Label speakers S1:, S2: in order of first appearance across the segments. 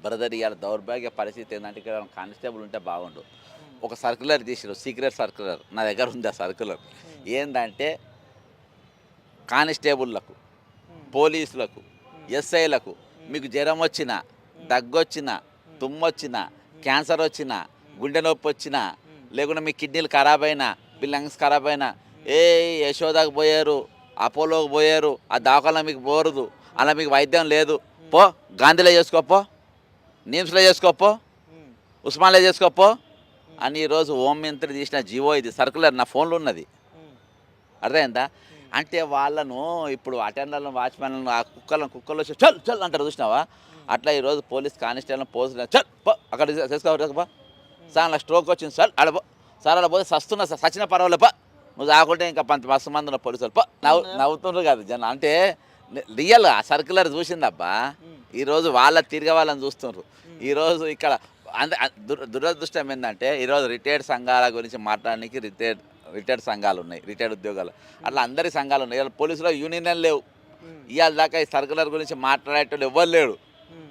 S1: Brother ఇవాళ దౌర్భాగ్య పరిస్థితి ఏంటంటే ఇక్కడ కానిస్టేబుల్ ఉంటే బాగుండు. ఒక సర్క్యులర్ తీసిరు, సీక్రెట్ సర్క్యులర్ నా దగ్గర ఉంది. ఆ సర్క్యులర్ ఏంటంటే కానిస్టేబుళ్లకు, పోలీసులకు, ఎస్ఐలకు మీకు జ్వరం వచ్చినా, దగ్గొచ్చినా, తుమ్మొచ్చినా, క్యాన్సర్ వచ్చినా, గుండె నొప్పి వచ్చినా, లేకుంటే మీ కిడ్నీలు ఖరాబ్ అయినా, మీ లంగ్స్ ఖరాబ్ అయినా, ఏ యశోదాకు పోయారు, అపోలోకి పోయారు, ఆ దవాఖాన మీకు పోరుదు, అలా మీకు వైద్యం లేదు, పో గాంధీలో చేసుకోపో, నిమ్స్లో చేసుకోపో, ఉస్మాన్లో చేసుకోపో అని ఈరోజు హోమ్ మంత్రి తీసిన జీవో ఇది. సర్కులర్ నా ఫోన్లో ఉన్నది. అర్థమైందా? అంటే వాళ్ళను ఇప్పుడు అటెండర్లను, వాచ్మెన్లను, ఆ కుక్కలు వచ్చి చల్ చల్ అంటారు చూసినావా? అట్లా ఈరోజు పోలీస్ కానిస్టేబుల్ పోలీసు చల్ పో అక్కడ చేసుకోపో, సార్ నాకు స్ట్రోక్ వచ్చింది సార్ అడపో, సార్ అలా పోతే సస్తున్నా సార్, సచిన పర్వాలేదు పో, నువ్వు కాకుంటే ఇంకా మస్తు మంది ఉన్న పోలీసులు పో నవ్వుతుండ్రు కాదు జనం. అంటే రియల్ ఆ సర్క్యులర్ చూసిందబ్బా. ఈరోజు వాళ్ళ తిరిగే వాళ్ళని చూస్తుండ్రు. ఈరోజు ఇక్కడ దురదృష్టం ఏంటంటే ఈరోజు రిటైర్డ్ సంఘాల గురించి మాట్లాడడానికి రిటైర్డ్ సంఘాలు ఉన్నాయి, రిటైర్డ్ ఉద్యోగాలు, అట్లా అందరి సంఘాలు ఉన్నాయి. ఇవాళ పోలీసులో యూనియన్ లేవు. ఇవాళ దాకా ఈ సర్క్యులర్ గురించి మాట్లాడేటోళ్ళు ఎవ్వరు లేడు.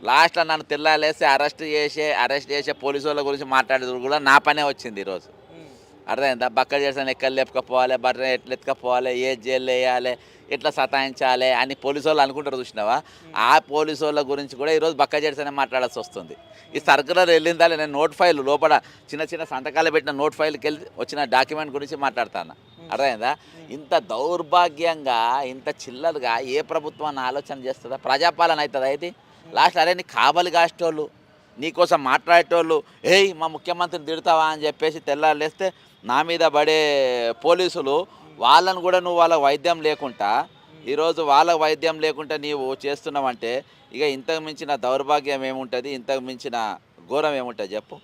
S1: లాస్ట్లో నన్ను తెల్లాలేసి అరెస్ట్ చేసే పోలీసు వాళ్ళ గురించి మాట్లాడేది కూడా నా పనే వచ్చింది ఈరోజు. అర్థమైందా? బక్క చేసిన ఎక్కలు లేపుకపోవాలి, బట్టలు ఎట్లా ఎత్తుకపోవాలి, ఏ జైలు వేయాలి, ఎట్లా సతాయించాలి అని పోలీసు వాళ్ళు అనుకుంటారు చూసినావా? ఆ పోలీసు వాళ్ళ గురించి కూడా ఈరోజు బక్క చేసిన మాట్లాడాల్సి వస్తుంది. ఈ సర్కులర్ వెళ్ళిందా? నేను నోట్ ఫైల్ లోపల చిన్న సంతకాలు పెట్టిన నోట్ ఫైల్కి వెళ్ళి వచ్చిన డాక్యుమెంట్ గురించి మాట్లాడతాను. అర్థమైందా? ఇంత దౌర్భాగ్యంగా, ఇంత చిల్లరగా ఏ ప్రభుత్వాన్ని ఆలోచన చేస్తుందా? ప్రజాపాలన అవుతుందా ఇది? లాస్ట్ అరే నీ కాబలి కాసేటోళ్ళు, నీకోసం మాట్లాడేటోళ్ళు, ఏయ్ మా ముఖ్యమంత్రిని తిడతావా అని చెప్పేసి తెల్లారులేస్తే నా మీద పడే పోలీసులు, వాళ్ళను కూడా నువ్వు వాళ్ళ వైద్యం లేకుండా, ఈరోజు వాళ్ళ వైద్యం లేకుండా నీవు చేస్తున్నావంటే ఇక ఇంతకు మించిన దౌర్భాగ్యం ఏముంటుంది, ఇంతకు మించిన ఘోరం ఏముంటుంది చెప్పు.